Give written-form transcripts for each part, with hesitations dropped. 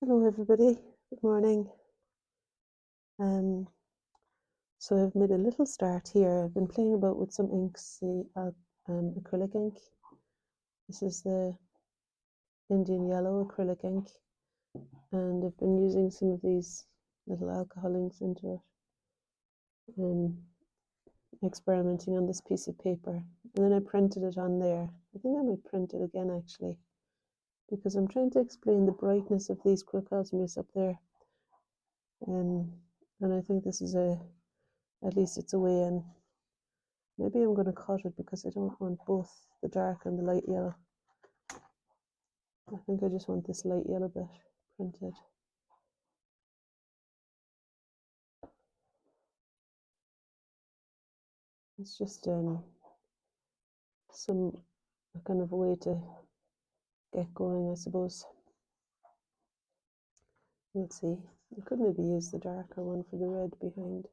Hello everybody, good morning. So I've made a little start here. I've been playing about with some inks, the acrylic ink. This is the Indian yellow acrylic ink, and I've been using some of these little alcohol inks into it, experimenting on this piece of paper. And then I printed it on there. I think I might print it again actually, because I'm trying to explain the brightness of these crocosmias up there. And I think this is at least it's a way in. Maybe I'm going to cut it because I don't want both the dark and the light yellow. I think I just want this light yellow bit printed. It's just some kind of way to get going, I suppose. Let's see. I could maybe use the darker one for the red behind.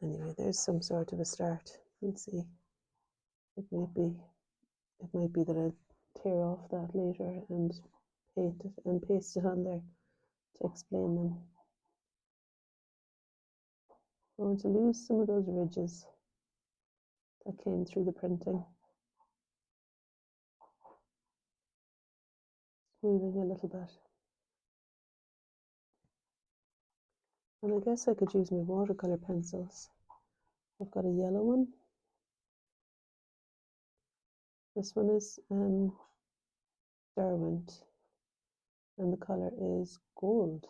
Anyway, there's some sort of a start. Let's see. It might be that I'll tear off that later and paint it and paste it on there to explain them. I want to lose some of those ridges that came through the printing. Smoothing a little bit. And I guess I could use my watercolor pencils. I've got a yellow one. This one is Derwent, and the color is gold.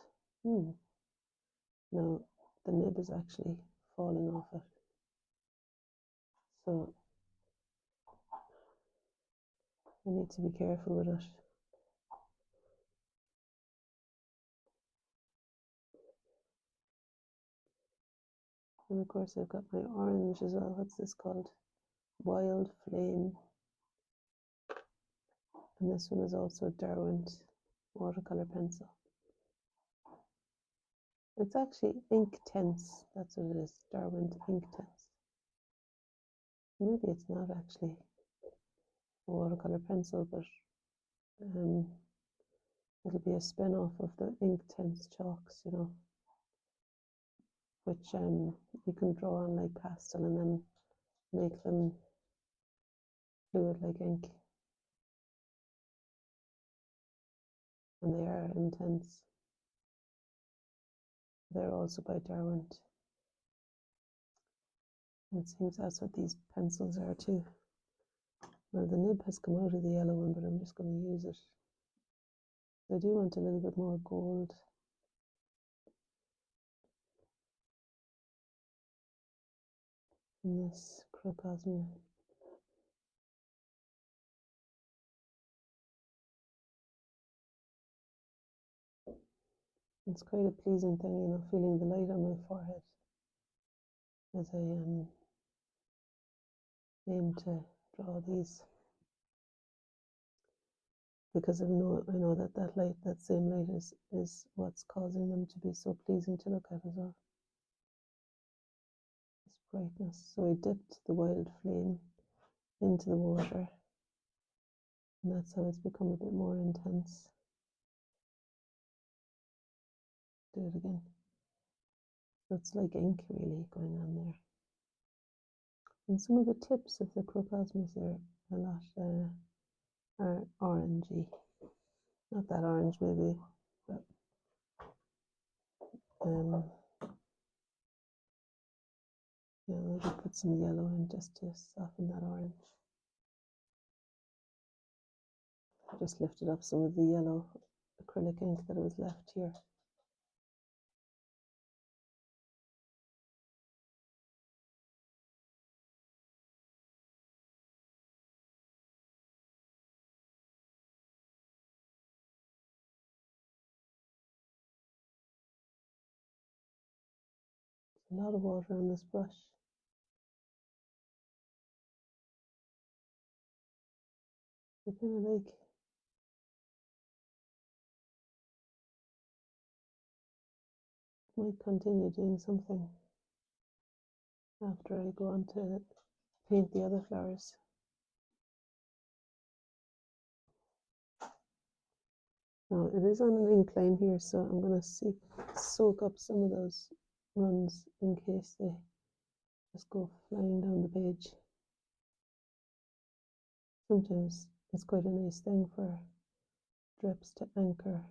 Now the nib is actually falling off it, so I need to be careful with it. And of course I've got my orange as well. What's this called? Wild Flame. And this one is also Derwent watercolor pencil. It's actually Inktense. That's what it is. Derwent Inktense. Maybe it's not actually a watercolor pencil, but it'll be a spin-off of the Inktense chalks, you know, which you can draw on like pastel and then make them fluid like ink. And they are intense. They're also by Derwent. It seems that's what these pencils are too. Well, the nib has come out of the yellow one, but I'm just going to use it. I do want a little bit more gold. In this Crocosmia. It's quite a pleasing thing, you know, feeling the light on my forehead as I aim to draw these. Because I know that light, that same light is what's causing them to be so pleasing to look at as well. This brightness. So I dipped the Wild Flame into the water, and that's how it's become a bit more intense. Do it again. So it's like ink really going on there. And some of the tips of the Crocosmos are a lot are orangey. Not that orange maybe, but yeah, maybe put some yellow in just to soften that orange. I just lifted up some of the yellow acrylic ink that was left here. A lot of water on this brush. I kind of like might continue doing something after I go on to paint the other flowers. Now it is on an incline here, so I'm going to soak up some of those runs in case they just go flying down the page. Sometimes it's quite a nice thing for drips to anchor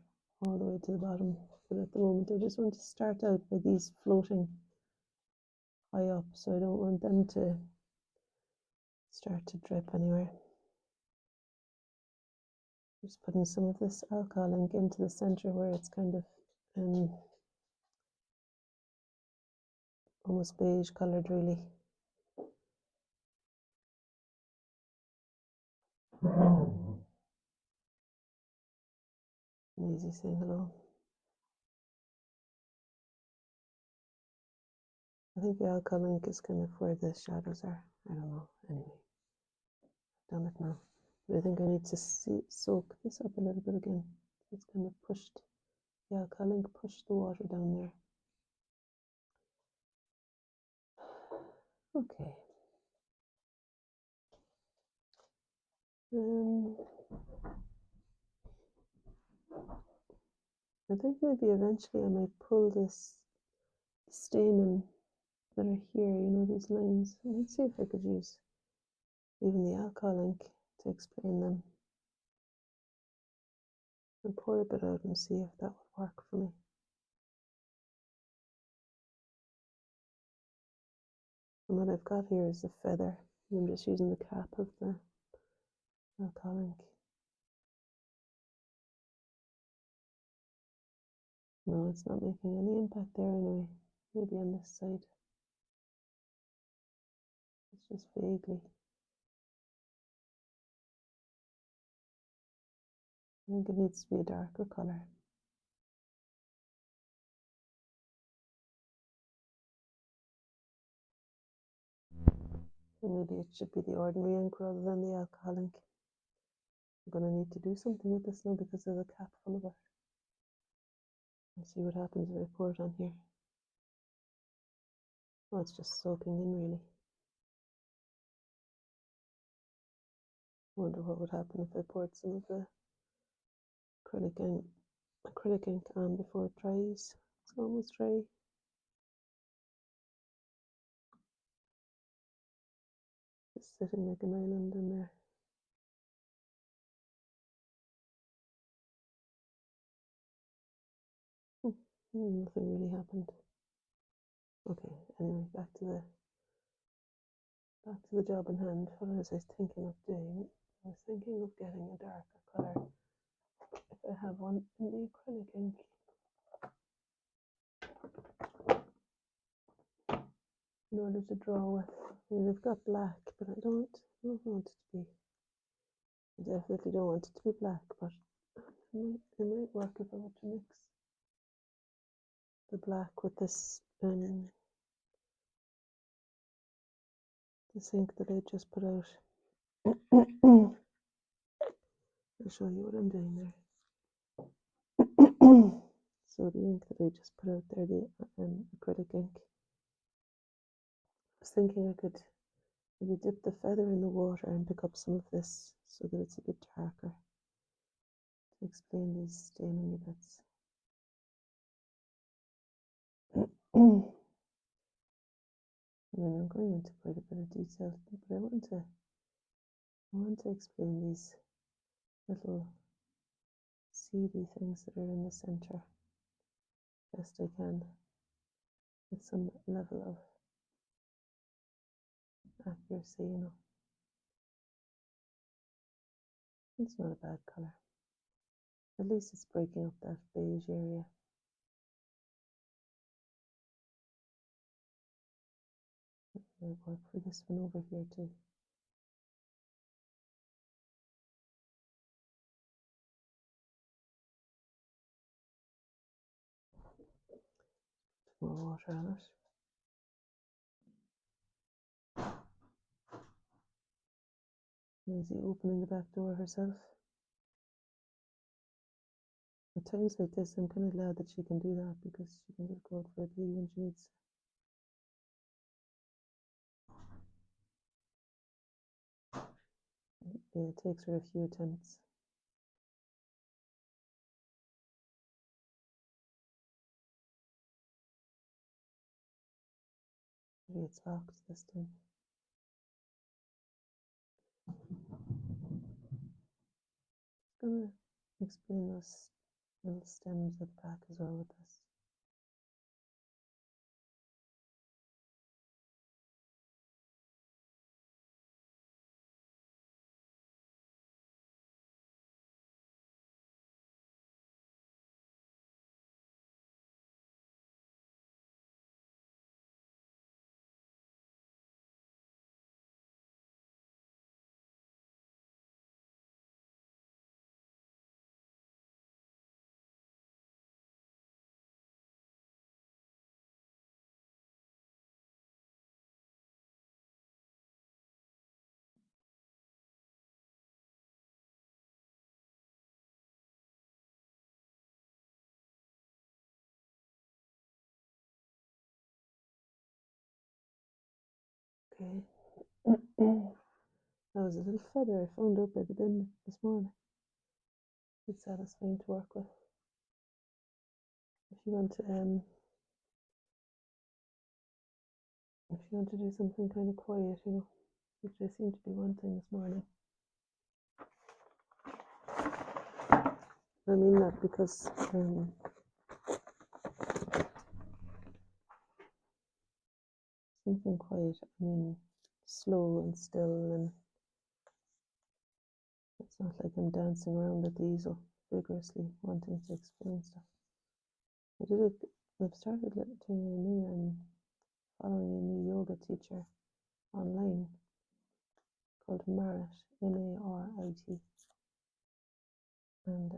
all the way to the bottom, but at the moment I just want to start out by these floating high up, so I don't want them to start to drip anywhere. Just putting some of this alcohol ink into the center where it's kind of almost beige colored, really. Easy saying hello. I think the alcohol ink is kind of where the shadows are. I don't know. Anyway, I've done it now. But I think I need to soak this up a little bit again. It's kind of pushed, the alcohol ink pushed the water down there. Okay. I think maybe eventually I might pull this stamen that are here, you know, these lines. Let's see if I could use even the alcohol ink to explain them. I'll pour a bit out and see if that would work for me. And what I've got here is the feather. I'm just using the cap of the alcohol ink. No, it's not making any impact there anyway. Maybe on this side. It's just vaguely. I think it needs to be a darker colour. So maybe it should be the ordinary ink rather than the alcohol ink. I'm going to need to do something with this now because there's a cap full of it. Let's see what happens if I pour it on here. Oh, it's just soaking in, really. I wonder what would happen if I poured some of the acrylic ink on before it dries. It's almost dry. Just sitting like an island in there. Nothing really happened. Okay, anyway, back to the job in hand. What was I thinking of doing? I was thinking of getting a darker colour. If I have one in the acrylic ink. In order to draw with. I mean, I've got black, but I don't want it to be. I definitely don't want it to be black, but it might work if I were to mix the black with this ink that I just put out. I'll show you what I'm doing there. So the ink that I just put out there, the acrylic ink. I was thinking I could maybe dip the feather in the water and pick up some of this so that it's a bit darker to explain these stameny bits. I mean, I'm going into quite a bit of detail, but I want to explain these little seedy things that are in the center best I can with some level of accuracy, you know. It's not a bad color. At least it's breaking up that beige area. It might work for this one over here too. More water on it. Maisie opening the back door herself. At times like this, I'm kind of glad that she can do that because she can just go out for a pee when she needs to. Yeah, it takes her a few attempts. Maybe it's locked this time. I'm gonna explain those little stems at the back as well with this. Okay. That was a little feather I found out by the bin this morning. It's satisfying to work with. If you want to do something kind of quiet, which I seem to be wanting this morning. I mean that because something quiet, I mean slow and still, and it's not like I'm dancing around at the easel vigorously wanting to explain stuff. I've started following a new yoga teacher online called Marit, Marit, and I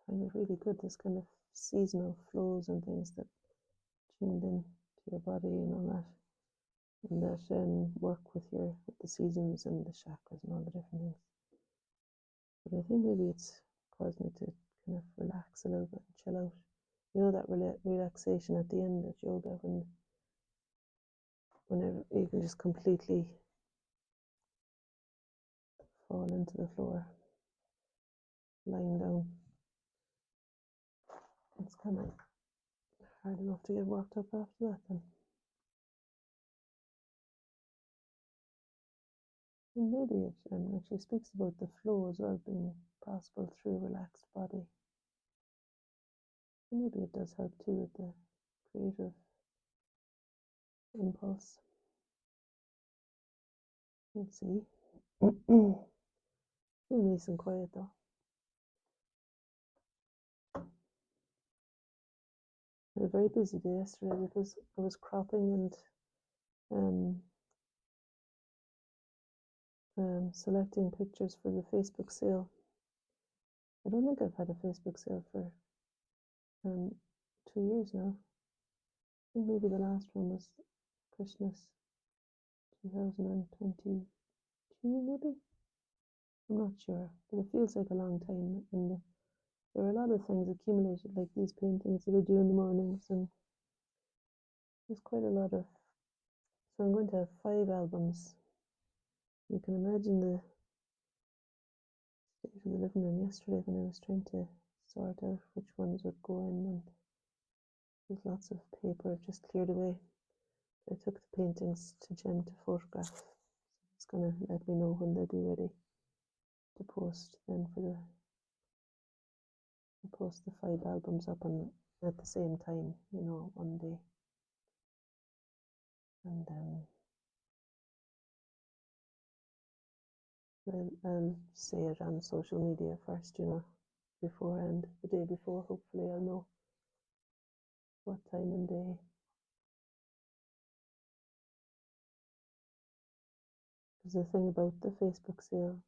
find it really good, this kind of seasonal flows and things that tuned in to your body and all that, and that work with the seasons and the chakras and all the different things. But I think maybe it's caused me to kind of relax a little bit and chill out. That relaxation at the end of yoga whenever you can just completely fall into the floor, lying down. It's kind of hard enough to get worked up after that then. And maybe it actually speaks about the flow as well being possible through a relaxed body. And maybe it does help too with the creative impulse. We'll see. Feel nice and quiet though. I had a very busy day yesterday because I was cropping and selecting pictures for the Facebook sale. I don't think I've had a Facebook sale for 2 years now. I think maybe the last one was Christmas 2022, maybe? I'm not sure, but it feels like a long time. And there are a lot of things accumulated, like these paintings that I do in the mornings, and there's quite a lot of. So I'm going to have 5 albums. You can imagine the state of the living room yesterday when I was trying to sort out which ones would go in, and there's lots of paper I've just cleared away. I took the paintings to Jen to photograph. So he's going to let me know when they'll be ready to post then post the 5 albums up on at the same time, one day. And I'll say it on social media first, beforehand, the day before. Hopefully I'll know what time and day. Because the thing about the Facebook sale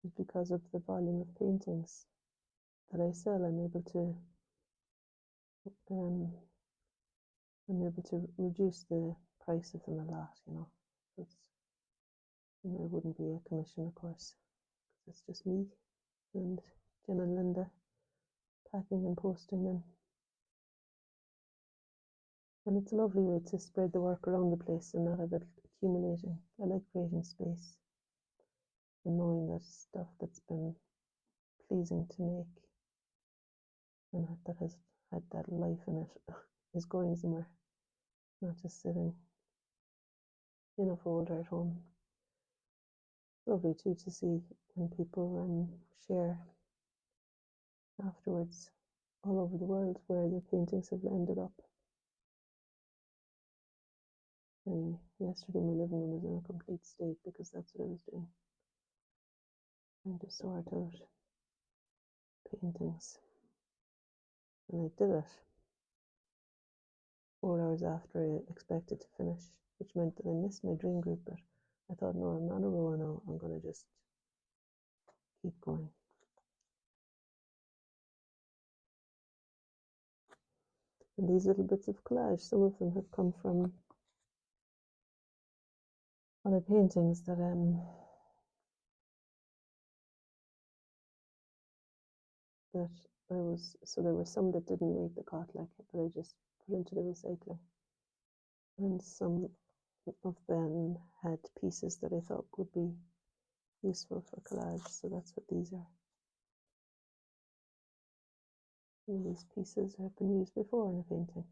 is because of the volume of paintings that I sell, I'm able to reduce the price of them a lot, it wouldn't be a commission, of course, because it's just me and Jim and Linda packing and posting them. And it's a lovely way to spread the work around the place and not have it accumulating. I like creating space and knowing that stuff that's been pleasing to make and that has had that life in it is going somewhere, not just sitting in a folder at home. Lovely too to see when people share afterwards all over the world where the paintings have ended up. Anyway, yesterday my living room was in a complete state because that's what I was doing, trying to sort out paintings. And I did it 4 hours after I expected to finish, which meant that I missed my dream group, but I thought, no, I'm not a row now, I'm going to just keep going. And these little bits of collage, some of them have come from other paintings that so there were some that didn't make the cut, like that I just put into the recycling, and some of them had pieces that I thought would be useful for collage, so that's what these are. And these pieces have been used before in a painting.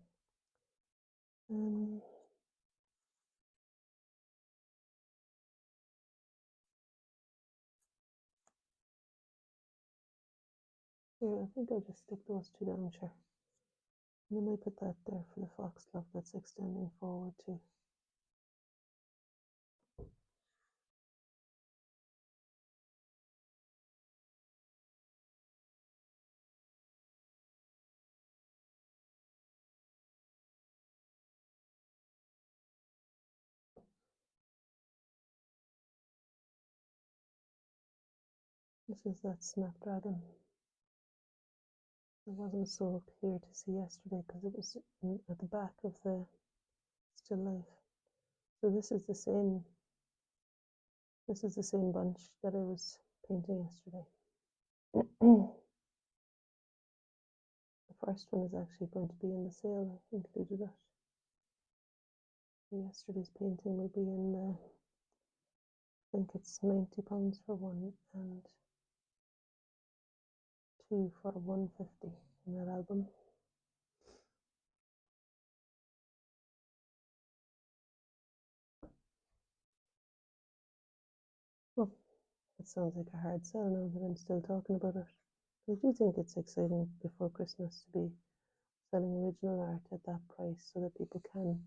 Here, I think I'll just stick those two down, sure. And then I put that there for the foxglove that's extending forward too. This is that snapdragon. It wasn't so clear to see yesterday because it was at the back of the still life. So this is the same bunch that I was painting yesterday. The first one is actually going to be in the sale. I included it. Yesterday's painting will be in the, I think it's £90 for one and 2 for £150 in that album. Well, it sounds like a hard sell now that I'm still talking about it. I do think it's exciting before Christmas to be selling original art at that price so that people can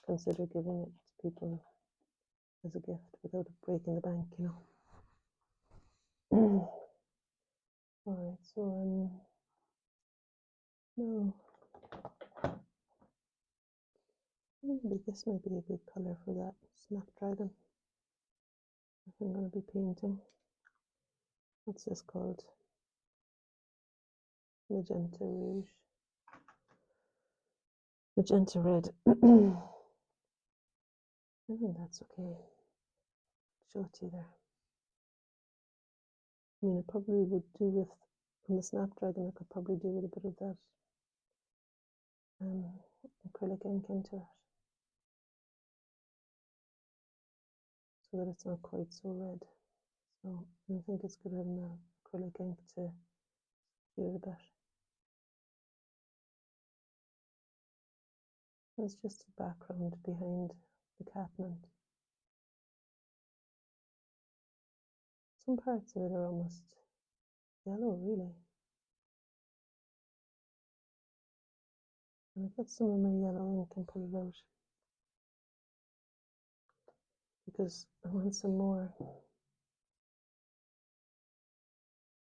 consider giving it to people as a gift without it breaking the bank, you know. Alright, so no. Maybe this might be a good colour for that snapdragon if I'm going to be painting. What's this called? Magenta Rouge. Magenta Red. I think that's okay. Show it to you there. I mean, I probably would do with, on the snapdragon, I could probably do with a bit of that acrylic ink into it, so that it's not quite so red. So I think it's good having the acrylic ink to do it a bit. It's just a background behind the catmint. Some parts of it are almost yellow, really. And I get some of my yellow ink and pull it out because I want some more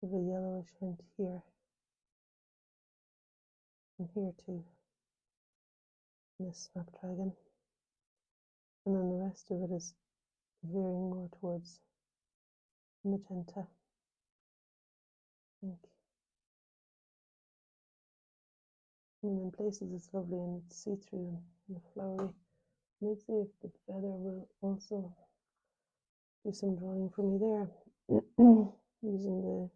of a yellowish hint here and here too, in this snapdragon. And then the rest of it is veering more towards magenta pink. I mean, in places it's lovely and it's see-through and flowery. Let's see if the feather will also do some drawing for me there, using the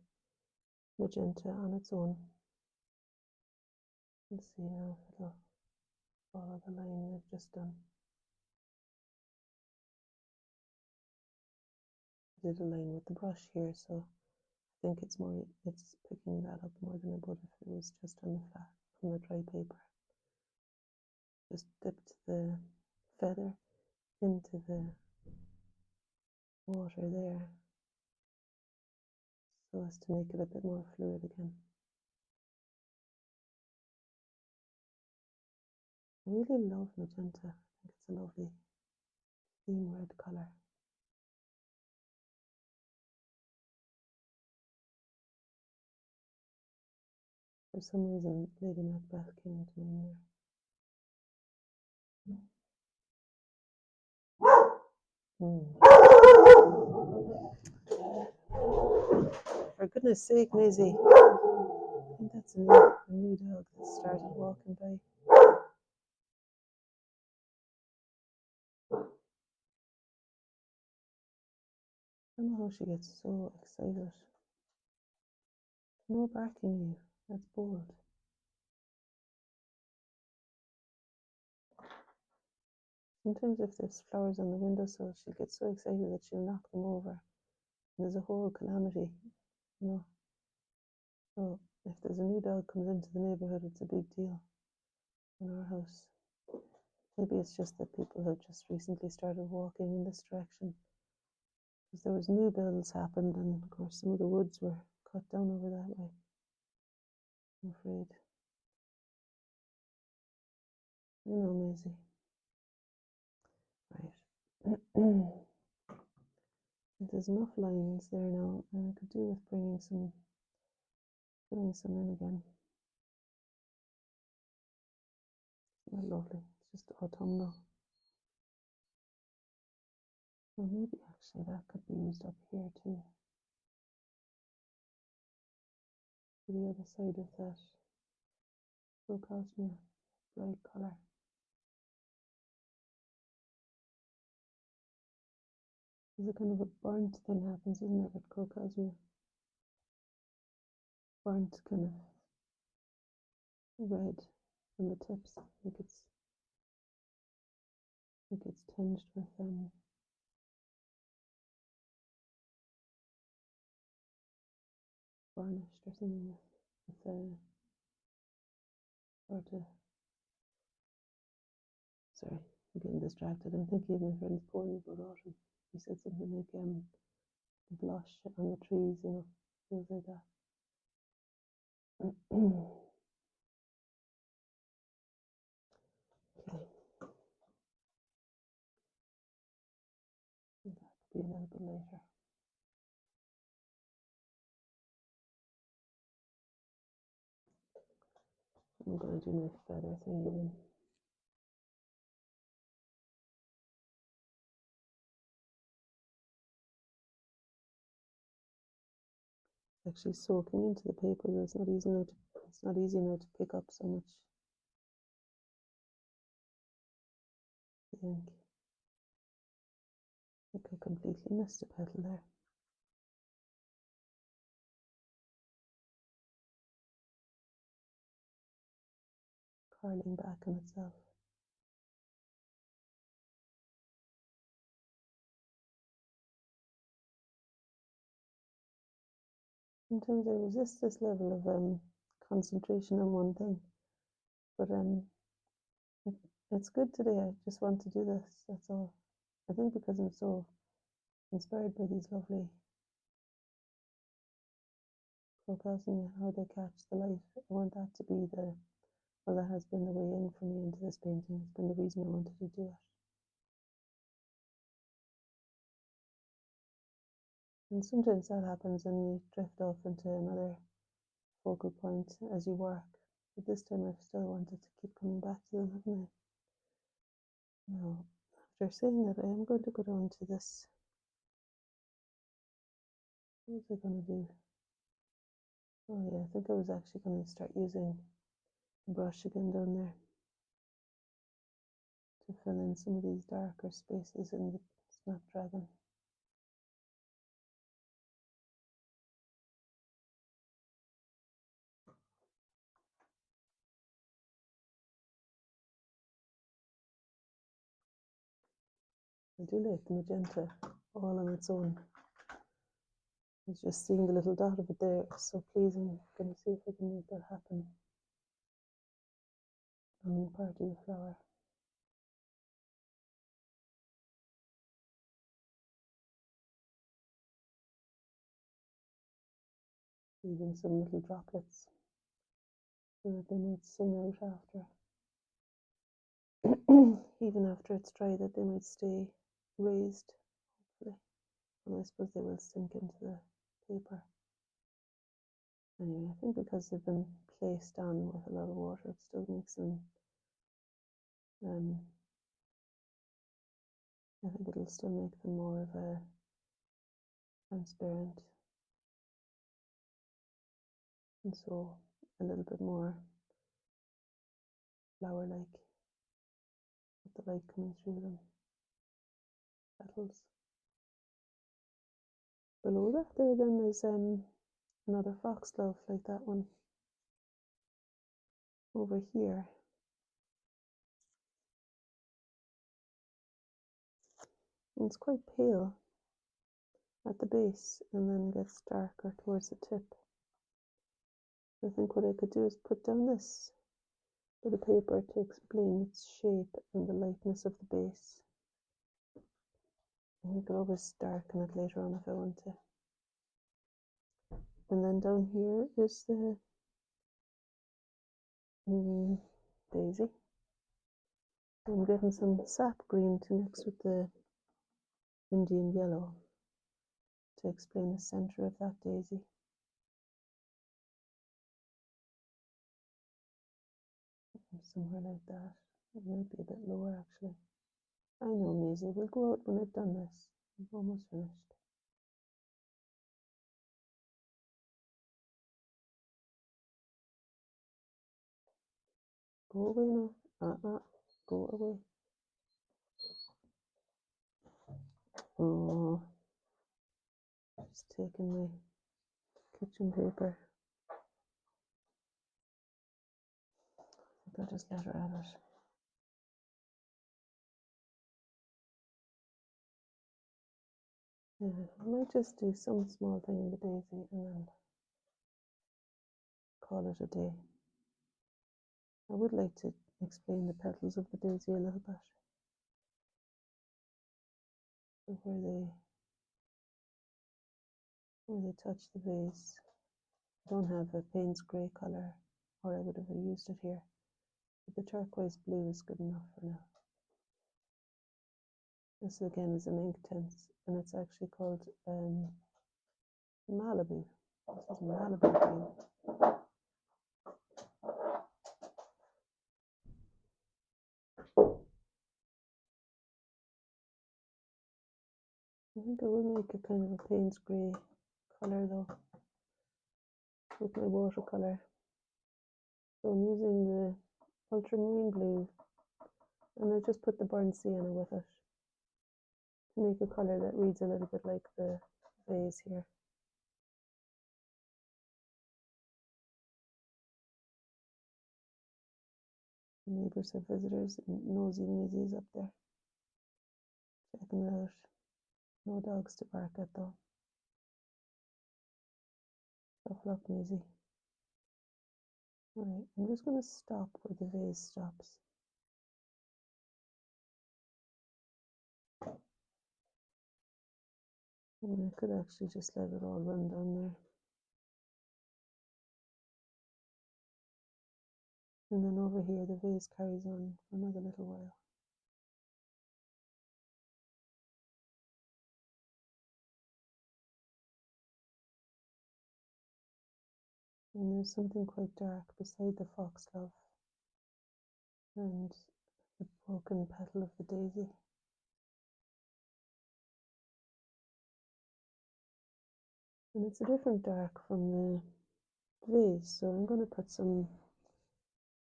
magenta on its own. Let's see now if it'll follow the line we've just done. I did a line with the brush here, so I think it's picking that up more than it would if it was just on the dry paper. Just dipped the feather into the water there so as to make it a bit more fluid again. I really love magenta. I think it's a lovely theme red colour. For some reason, Lady Macbeth came to mind there. For goodness sake, Maisie. I think that's a new dog that started walking by. I don't know how she gets so excited. No barking you. That's bold. Sometimes if there's flowers on the windowsill, she'll get so excited that she'll knock them over. And there's a whole calamity, you know. So if there's a new dog comes into the neighbourhood, it's a big deal in our house. Maybe it's just that people have just recently started walking in this direction. Because there was new builds happened, and of course some of the woods were cut down over that way. I'm afraid. You know, Maisie. Right. There's enough lines there now, and I could do with filling some in again. Isn't that lovely? It's just autumnal. Well, maybe actually that could be used up here too. To the other side of that Crocosmia bright colour. There's a kind of a burnt thing happens, isn't it, with Crocosmia? Burnt kind of red on the tips. I think it's tinged with varnished or something with sort of. Sorry, I'm getting distracted. I'm thinking of my friend's poem about autumn. He said something like blush on the trees, you know, things like that. Okay. That could be a little bit later. I'm going to do my feather thing again. Actually soaking into the paper. It's not easy now to pick up so much ink. I think I completely missed a petal there. Curling back on itself. Sometimes I resist this level of concentration on one thing, but it's good today. I just want to do this. That's all. I think because I'm so inspired by these lovely Crocosmia, how they catch the light. I want that to be that has been the way in for me into this painting. It's been the reason I wanted to do it. And sometimes that happens and you drift off into another focal point as you work. But this time I've still wanted to keep coming back to them, haven't I? Now, after saying that, I am going to go down to this. What was I going to do? Oh yeah, I think I was actually going to start using the brush again down there to fill in some of these darker spaces in the Snapdragon. I do like the magenta all on its own. It's just seeing the little dot of it there. It's so pleasing. I'm going to see if I can make that happen on part of the flower. leaving some little droplets so that they might sing out after. Even after it's dry, that they might stay raised, hopefully. And I suppose they will sink into the paper. Anyway, I think because they've been placed on with a lot of water, it still makes them, I think it'll still make them more of a transparent, and so a little bit more flower-like with the light coming through them. Petals. Below that there then there's another foxglove like that one over here. And it's quite pale at the base and then gets darker towards the tip. I think what I could do is put down this bit of paper to explain its shape and the lightness of the base. And I could always darken it later on if I want to. And then down here is the daisy. I'm getting some sap green to mix with the Indian yellow to explain the center of that daisy. Somewhere like that. It might be a bit lower actually. I know, Maisie, we'll go out when I've done this. I'm almost finished. Go away now. Go away. Oh, just taking my kitchen paper. I think I'll just let her at it. Yeah, I might just do some small thing in the daisy and then call it a day. I would like to explain the petals of the daisy a little bit. So where they touch the vase. I don't have a Payne's grey colour, or I would have used it here. But the turquoise blue is good enough for now. This again is an Inktense, and it's actually called Malibu. This is Malibu green. I think I will make a kind of a Payne's grey colour though, with my watercolour. So I'm using the ultramarine blue, and I just put the burnt sienna with it to make a colour that reads a little bit like the vase here. Neighbours have visitors, and nosy Maisie's up there checking it out. No dogs to bark at though. Tough luck, Maisie. Alright, I'm just going to stop where the vase stops. And I could actually just let it all run down there. And then over here the vase carries on for another little while. And there's something quite dark beside the foxglove and the broken petal of the daisy. And it's a different dark from the vase, so I'm going to put some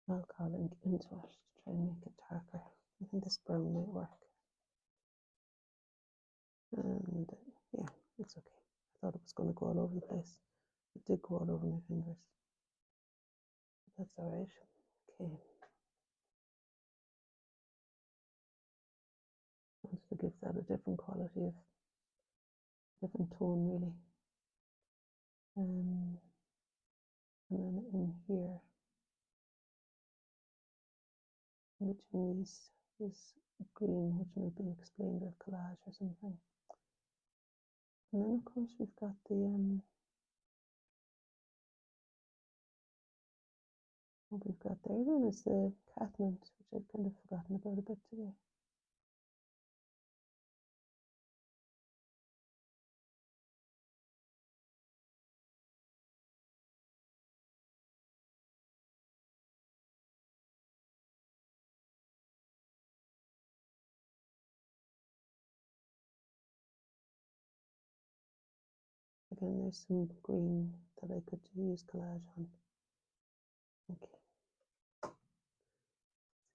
alcohol ink into it to try and make it darker. I think this brown might work. And yeah, it's okay. I thought it was going to go all over the place. It did go all over my fingers. But that's alright. Okay. I wanted to give that a different quality of different tone really. And then in here, in between these is green, which might be explained with collage or something. And then of course we've got the What we've got there then is the catmint, which I've kind of forgotten about a bit today. Again, there's some green that I could use collage on. Okay.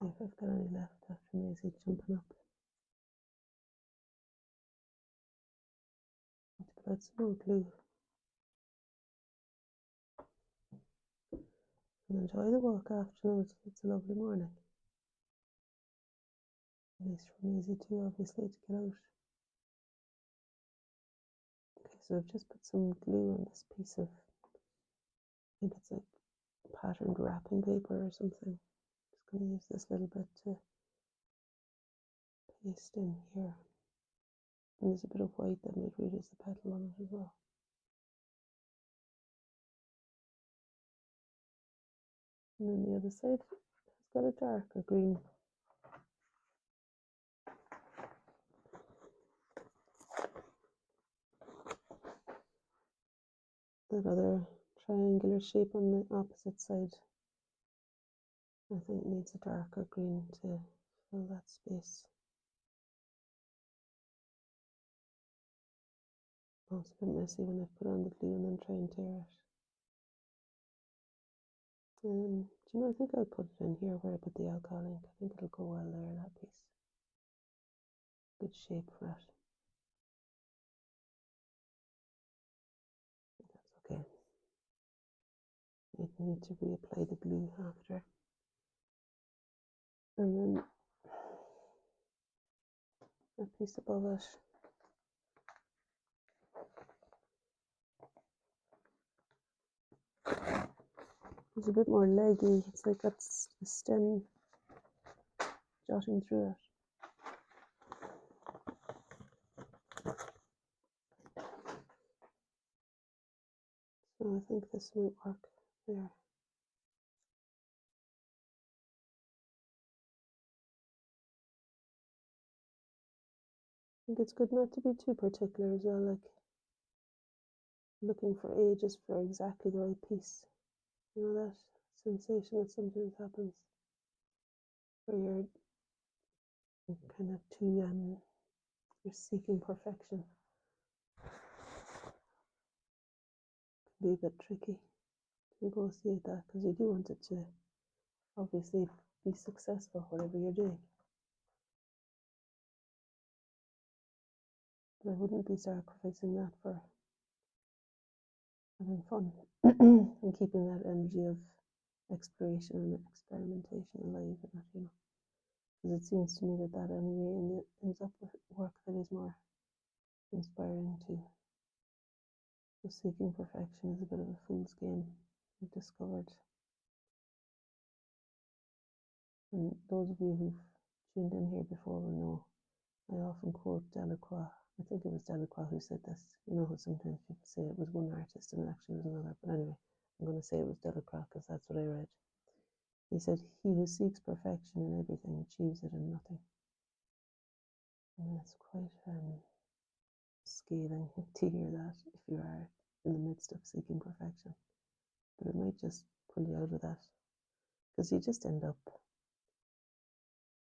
See if I've got any left after Maisie jumping up. Let's put out some more glue. And enjoy the walk afternoon. It's a lovely morning. At least for Maisie too, obviously, to get out. Okay, so I've just put some glue on this piece of, I think it's like patterned wrapping paper or something. Just going to use this little bit to paste in here. And there's a bit of white that might read as the petal on it as well. And then the other side has got a darker green. That other triangular shape on the opposite side, I think, needs a darker green to fill that space. Oh, it's a bit messy when I put on the glue and then try and tear it. Do you know, I think I'll put it in here where I put the alcohol ink. I think it'll go well there, that piece. Good shape for it. That's okay. I need to reapply the glue after. And then a piece above it. It's a bit more leggy. It's like that's a stem jutting through it. So I think this might work there. I think it's good not to be too particular as well, like looking for ages for exactly the right piece. You know, that sensation that sometimes happens where you're kind of too, you're seeking perfection. It can be a bit tricky to negotiate that because you do want it to obviously be successful, whatever you're doing. But I wouldn't be sacrificing that for having fun and keeping that energy of exploration and experimentation alive in it, you know. Because it seems to me that anyway ends up with work that is more inspiring too. So seeking perfection is a bit of a fool's game, I've discovered. And those of you who've tuned in here before will know I often quote Delacroix. I think it was Delacroix who said this. You know how sometimes people say it was one artist and it actually was another. But anyway, I'm going to say it was Delacroix because that's what I read. He said, "He who seeks perfection in everything achieves it in nothing." And that's quite scathing to hear that if you are in the midst of seeking perfection. But it might just pull you out of that because you just end up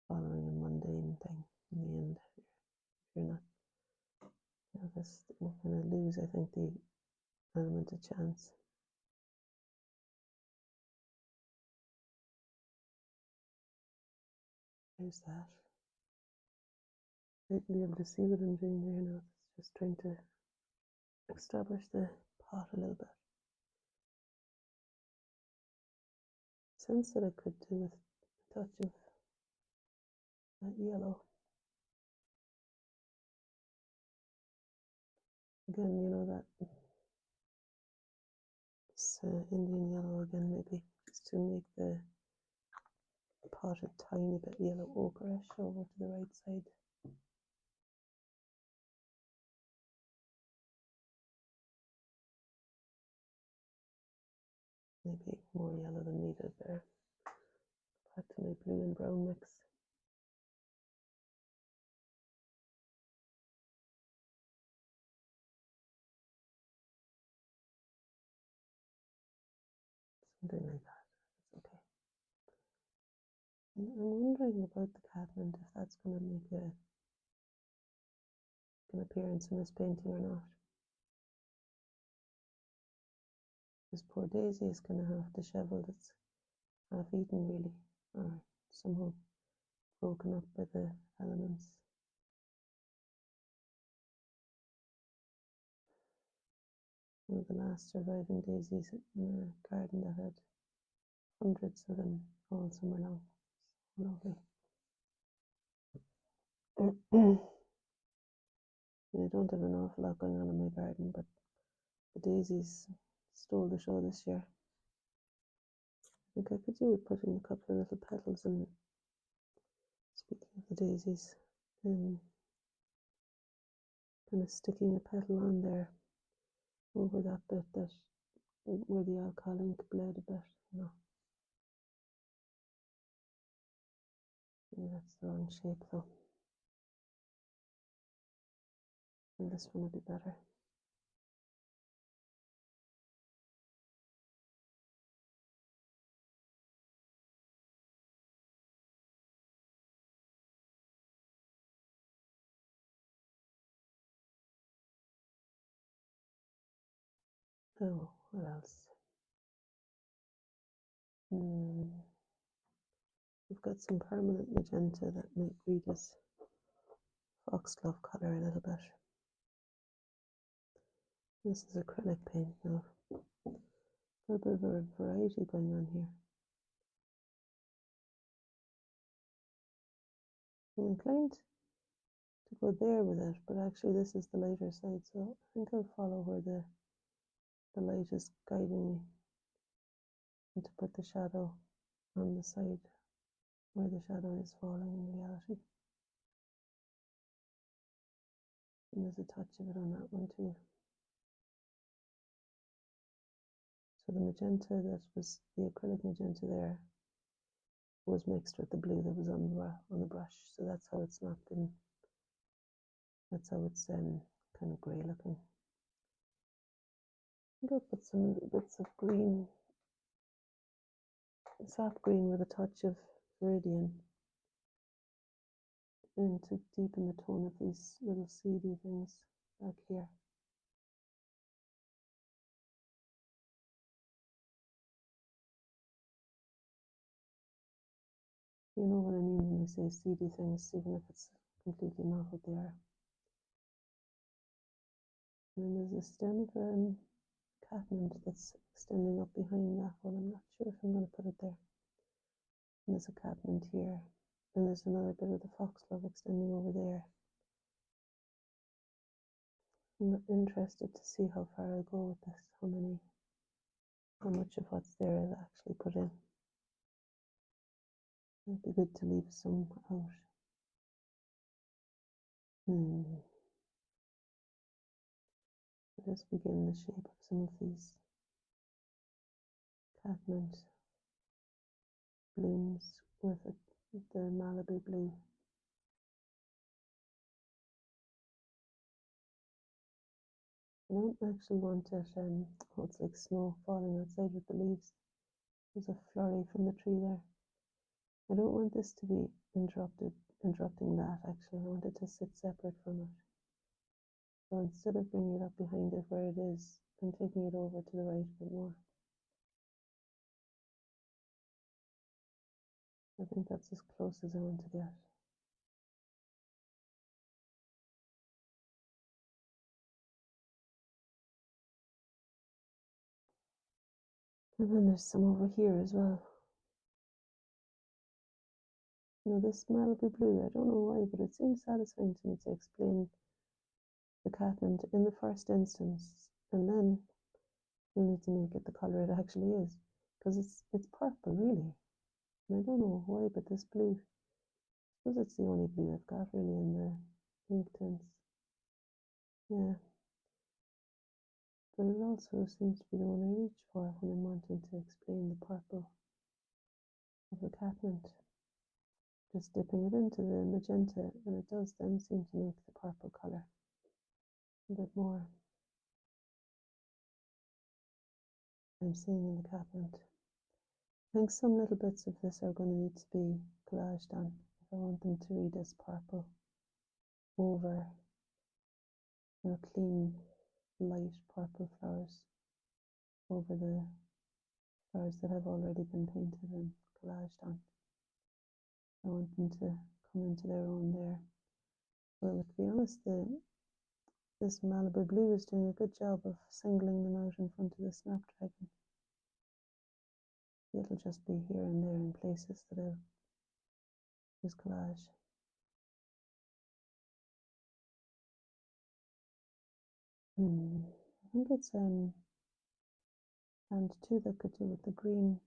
following a mundane thing in the end. If you're not, we're going to lose, I think, the element of chance. There's that. You'll be able to see what I'm doing there now. It's just trying to establish the pot a little bit. Sense that I could do with a touch of that yellow. Again, you know, that this Indian yellow again, maybe just to make the pot a tiny bit yellow ochreish over to the right side. Maybe more yellow than needed there. my blue and brown mix. Something like that. That's okay. And I'm wondering about the Cadman, if that's going to make an appearance in this painting or not. This poor Daisy is kind of half disheveled. It's half eaten, really, or somehow broken up by the elements. One of the last surviving daisies in a garden that had hundreds of them all summer long. Lovely. I don't have an awful lot going on in my garden, but the daisies stole the show this year. I think I could do with putting a couple of little petals in. Speaking of the daisies, kind of sticking a petal on there over that bit that where the alcohol ink bled a bit, you know. Maybe that's the wrong shape though. And this one would be better. Oh, what else? We've got some permanent magenta that might read as foxglove colour a little bit. This is acrylic paint now. A bit of a variety going on here. I'm inclined to go there with it, but actually this is the lighter side, so I think I'll follow where the light is guiding me, and to put the shadow on the side where the shadow is falling in reality. And there's a touch of it on that one too. So the magenta that was the acrylic magenta there was mixed with the blue that was on the brush. So that's how it's not been. That's how it's kind of grey looking. I think I'll put some bits of green, soft green with a touch of viridian, and to deepen the tone of these little seedy things back here. You know what I mean when I say seedy things, even if it's completely not what they are. And then there's a stem of catmint that's extending up behind that one. I'm not sure if I'm going to put it there. And there's a catmint here. And there's another bit of the foxglove extending over there. I'm interested to see how far I'll go with this, how much of what's there I'll actually put in. It'd be good to leave some out. Just begin the shape of some of these catmint blooms with the Malibu blue. I don't actually want it, oh, it's like snow falling outside with the leaves. There's a flurry from the tree there. I don't want this to be interrupting that actually. I want it to sit separate from it. So instead of bringing it up behind it where it is, I'm taking it over to the right a bit more. I think that's as close as I want to get. And then there's some over here as well. Now this Malibu blue, I don't know why, but it seems satisfying to me to explain the catmint in the first instance, and then you'll need to make it the colour it actually is, because it's purple really. And I don't know why, but this blue, I suppose it's the only blue I've got really in the ink tints. Yeah. But it also seems to be the one I reach for when I'm wanting to explain the purple of the catmint. just dipping it into the magenta, and it does then seem to make the purple colour a bit more. I'm seeing in the cabinet. I think some little bits of this are going to need to be collaged on if I want them to read as purple over clean, light purple flowers over the flowers that have already been painted and collaged on. I want them to come into their own there. Well, to be honest, this Malibu Blue is doing a good job of singling them out in front of the Snapdragon. It'll just be here and there in places that I'll use collage. I think it's and two that could do with the green.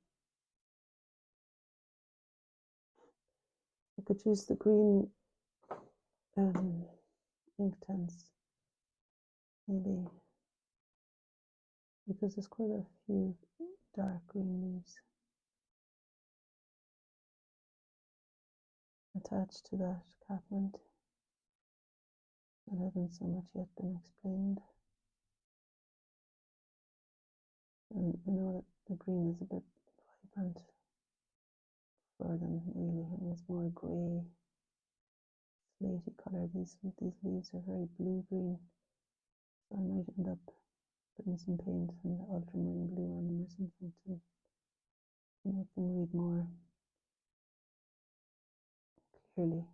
I could use the green Inktense, maybe, because there's quite a few dark green leaves attached to that catmint that haven't so much yet been explained. And I know that the green is a bit vibrant for them, really, and it's more grey, slaty colour. These leaves are very blue-green, so I might end up putting some paint and ultramarine blue on them or something to make them read more clearly.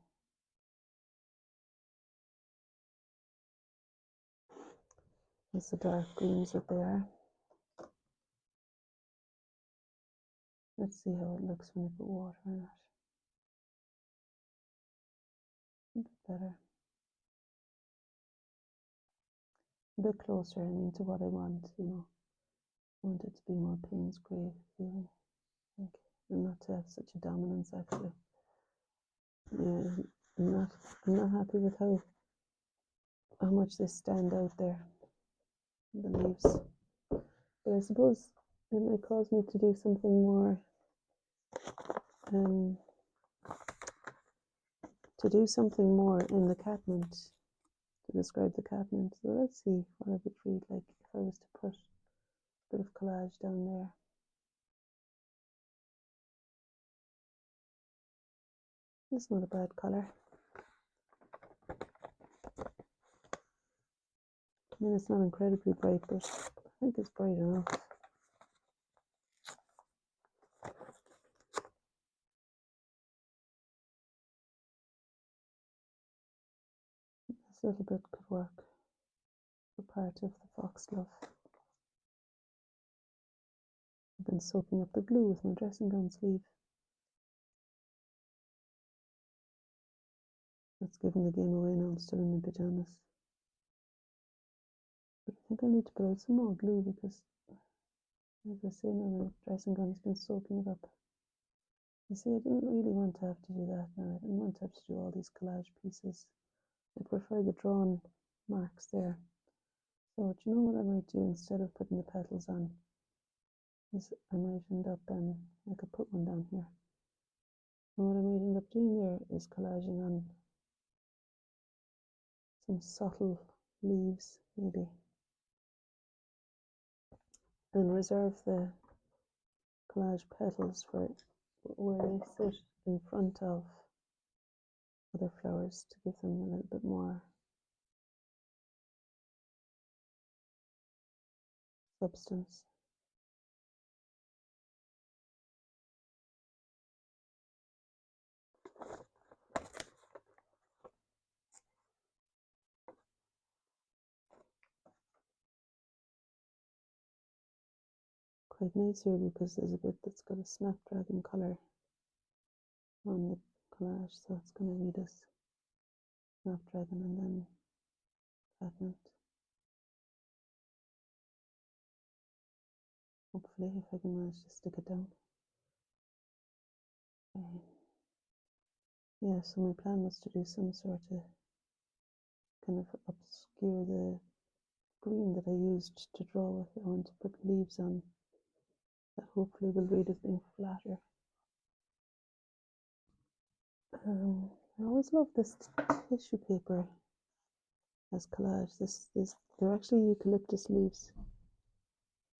It's the dark greens that they are. Let's see how it looks when I put water in it. A bit better. A bit closer, I mean, to what I want, you know. I want it to be more Payne's Grey feeling, I think, and not to have such a dominance, actually. Yeah, I'm not happy with how much they stand out there, the leaves. But I suppose it might cause me to do something more, in the catmint, to describe the catmint. So let's see what it would read like if I was to put a bit of collage down there. It's not a bad colour. I mean, it's not incredibly bright, but I think it's bright enough. This little bit could work for part of the foxglove. I've been soaking up the glue with my dressing gown sleeve. That's giving the game away now. I'm still in my pajamas. But I think I need to put out some more glue because, as I say now, my dressing gown has been soaking it up. You see, I didn't really want to have to do that now. I didn't want to have to do all these collage pieces. I prefer the drawn marks there. So, do you know what I might do instead of putting the petals on? Is I might end up, I could put one down here. And what I might end up doing there is collaging on some subtle leaves, maybe, and reserve the collage petals for where they sit in front of other flowers to give them a little bit more substance. Quite nice here because there's a bit that's got a snapdragon colour on the collage, so it's going to read as snapdragon and then catmint. Hopefully, if I can manage to stick it down. Yeah, so my plan was to do some sort of kind of obscure the green that I used to draw with. I want to put leaves on that hopefully will read as being flatter. I always love this tissue paper as collage. They're actually eucalyptus leaves,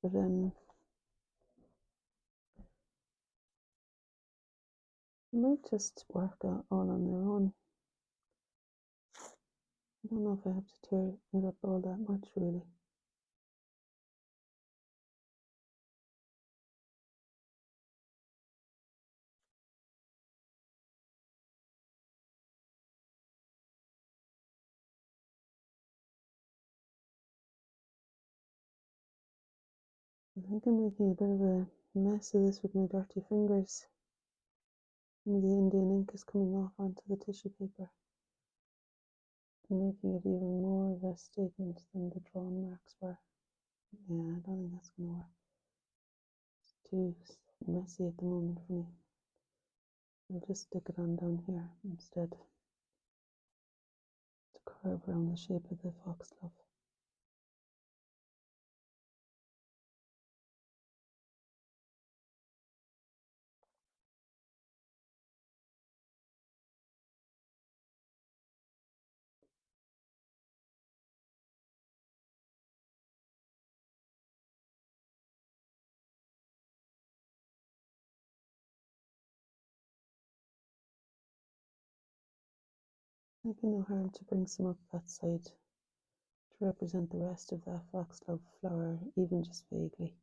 but they might just work all on their own. I don't know if I have to tear it up all that much, really. I think I'm making a bit of a mess of this with my dirty fingers. Some of the Indian ink is coming off onto the tissue paper, and making it even more of a statement than the drawn marks were. Yeah, I don't think that's going to work. It's too messy at the moment for me. I'll just stick it on down here instead to curve around the shape of the foxglove. Maybe no harm to bring some up that side to represent the rest of that foxglove flower, even just vaguely.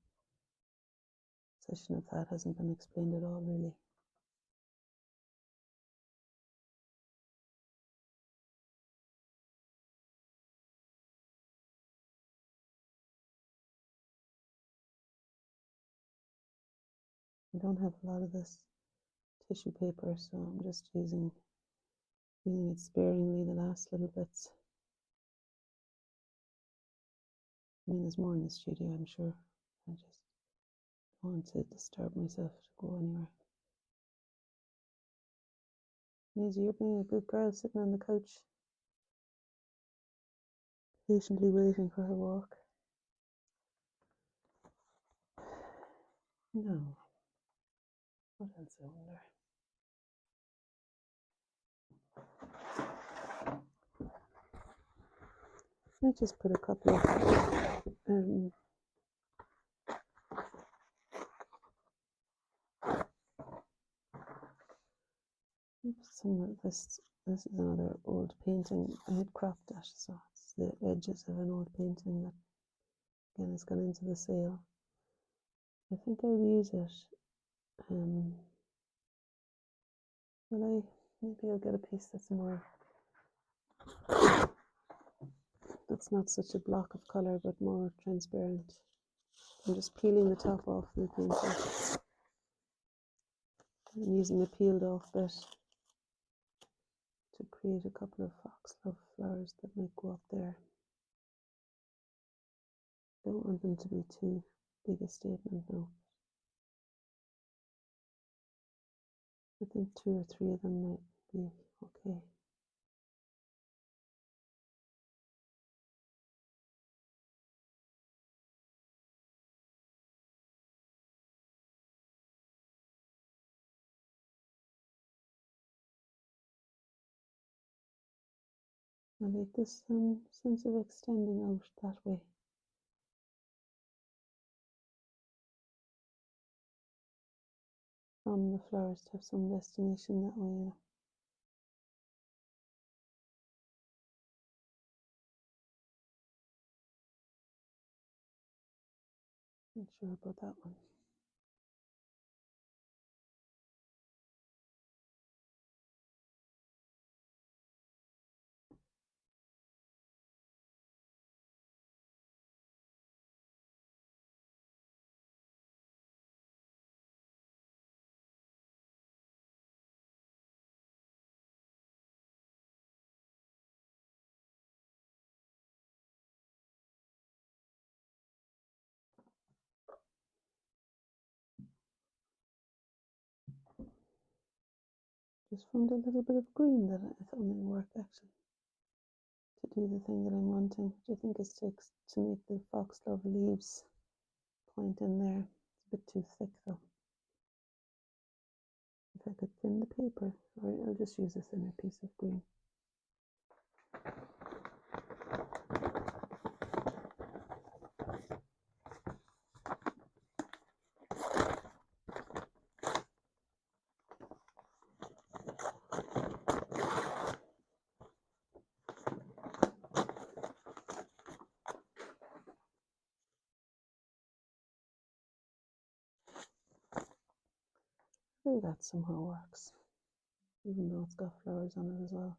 The position of that hasn't been explained at all, really. I don't have a lot of this tissue paper, so I'm just using it sparingly, the last little bits. I mean, there's more in the studio, I'm sure. I just don't want to disturb myself to go anywhere. Maisie, you're being a good girl sitting on the couch, patiently waiting for her walk. No. What else, I wonder? I just put a couple of some of this. This is another old painting. I had cropped it, so it's the edges of an old painting that again has gone into the sale. I think I'll use it. Will I? Maybe I'll get a piece that's more. That's not such a block of colour, but more transparent. I'm just peeling the top off the painting. I'm using the peeled off bit to create a couple of foxglove flowers that might go up there. Don't want them to be too big a statement though. I think 2 or 3 of them might be okay. I like this sense of extending out that way. From the flowers to have some destination that way, you know. Not sure about that one. Just found a little bit of green that I thought might work actually to do the thing that I'm wanting, which I think is to make the foxglove leaves point in there. It's a bit too thick though. If I could thin the paper, or I'll just use a thinner piece of green. I think that somehow works, even though it's got flowers on it as well.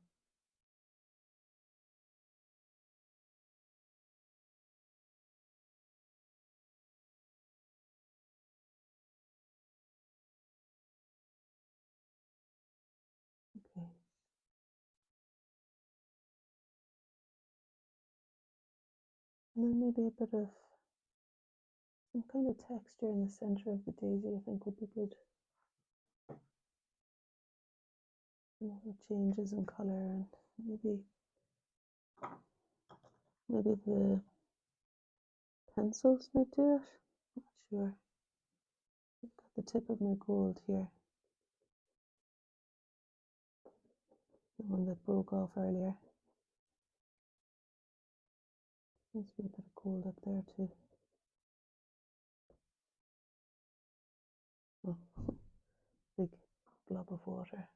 Okay. And then maybe a bit of some kind of texture in the center of the daisy, I think would be good. Little changes in color, and maybe the pencils may do it. Not sure. I've got the tip of my gold here, the one that broke off earlier. Seems to be a bit of gold up there too. Oh, big blob of water.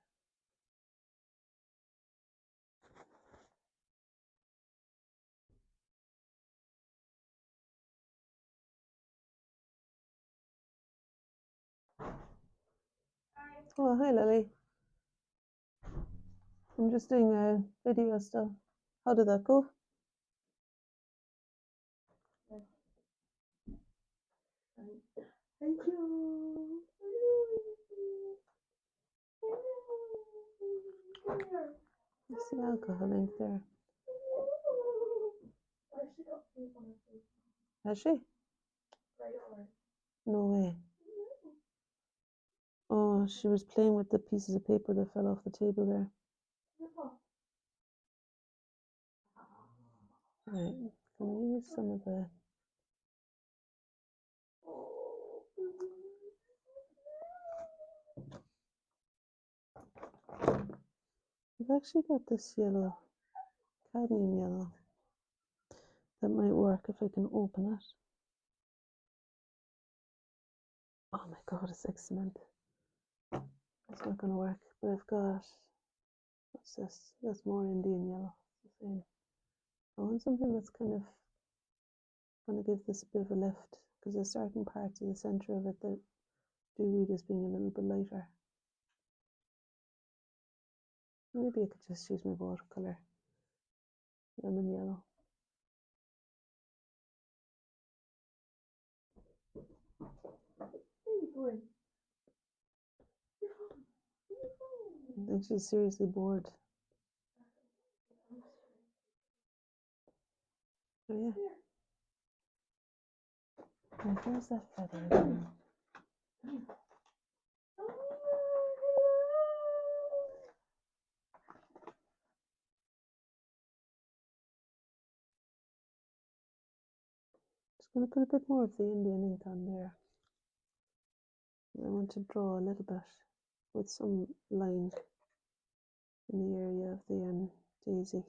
Oh, hi Lily. I'm just doing a video still. How did that go? Thank you. What's the alcohol ink there? Has she? No way. Oh, she was playing with the pieces of paper that fell off the table there. Right, can we use some of the... I've actually got this yellow, cadmium yellow, that might work if I can open it. Oh my god, it's like cement. It's not going to work, but I've got, what's this? That's more Indian yellow. It's the same. I want something that's kind of going to give this a bit of a lift, because there's certain parts of the center of it that do read as being a little bit lighter. Maybe I could just use my watercolor, lemon yellow. I think she's seriously bored. Oh yeah. Right, where's that feather again? Just going to put a bit more of the Indian ink on there. I want to draw a little bit with some line in the area of the daisy.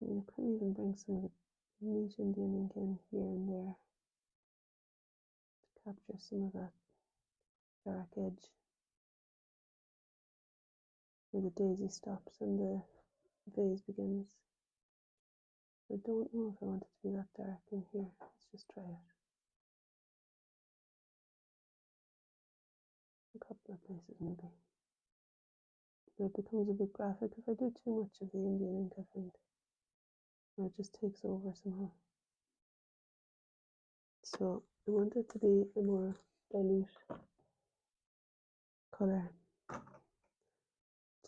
And I could even bring some of the neat Indian ink in here and there to capture some of that dark edge where the daisy stops and the vase begins. I don't know if I want it to be that dark in here. Let's just try it. A couple of places maybe. But it becomes a bit graphic if I do too much of the Indian ink, I find. Or it just takes over somehow. So I want it to be a more dilute colour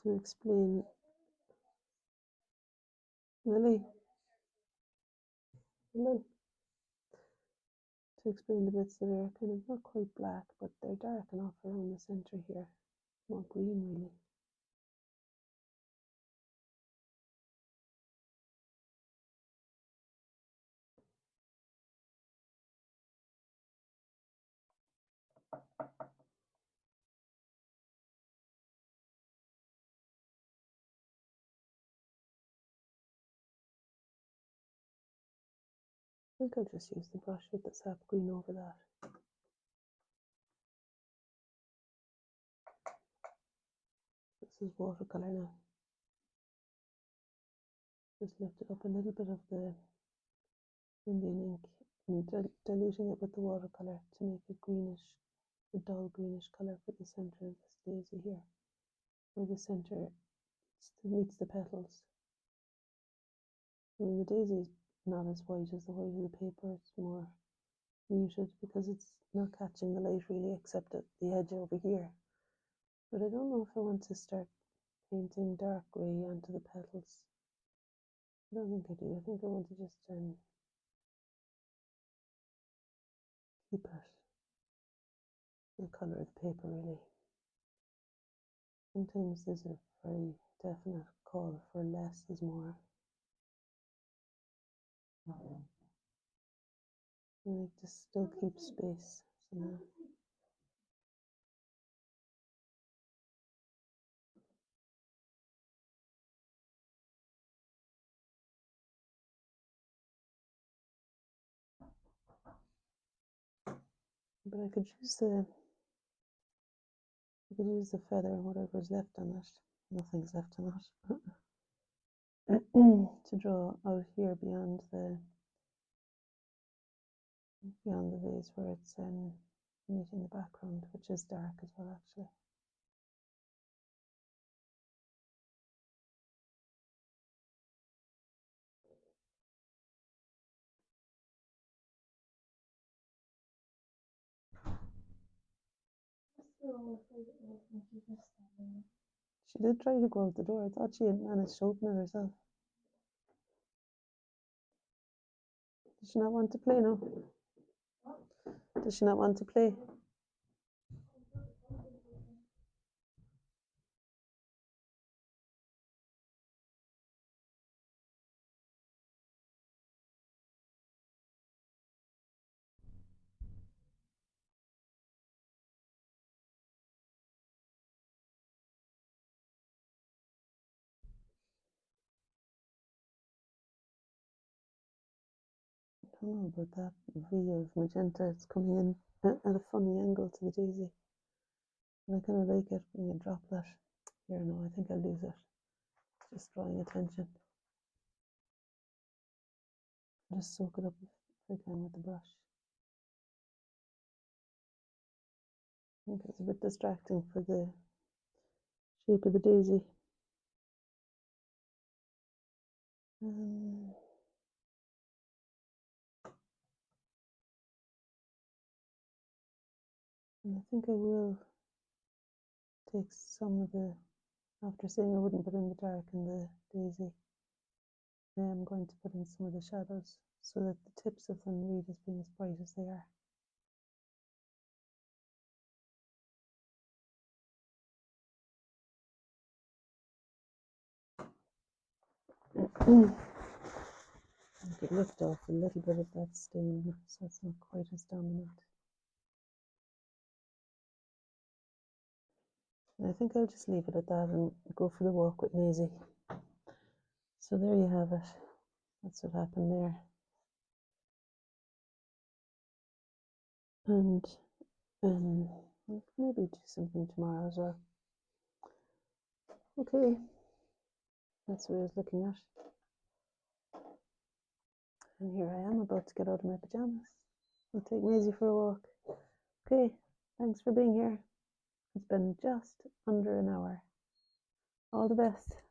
to explain. Lily, hello. To explain the bits that are kind of not quite black, but they're dark enough around the centre here. More green, really. think I'll just use the brush with the sap green over that. This is watercolor now. Just lift it up a little bit of the Indian ink and diluting it with the watercolor to make a greenish, a dull greenish color for the center of this daisy here, where the center meets the petals. I mean, the daisy is not as white as the white of the paper, it's more muted because it's not catching the light really, except at the edge over here. But I don't know if I want to start painting dark grey onto the petals. I don't think I do. I think I want to just keep it the colour of the paper, really. Sometimes there's a very definite call for less is more. I like to still keep space somehow. But I could use the feather and whatever's left on it. Nothing's left on it. To draw out here beyond the vase where it's meeting the background, which is dark as well, actually. She did try to go out the door. I thought she had managed to open it herself. Does she not want to play now? Does she not want to play? I don't know about that V of magenta. It's coming in at a funny angle to the daisy. And I kind of like it when you drop that. Here, no, I think I'll lose it. Just drawing attention. Just soak it up if I can with the brush. I think it's a bit distracting for the shape of the daisy. And I think I will take some of the, after saying I wouldn't put in the dark in the daisy, I am going to put in some of the shadows so that the tips of them read as being as bright as they are. I could lift off a little bit of that stain so it's not quite as dominant. And I think I'll just leave it at that and go for the walk with Maisie. So there you have it. That's what happened there. And maybe do something tomorrow as well. Okay, that's what I was looking at. And here I am about to get out of my pajamas and take Maisie for a walk. Okay, thanks for being here. It's been just under an hour. All the best.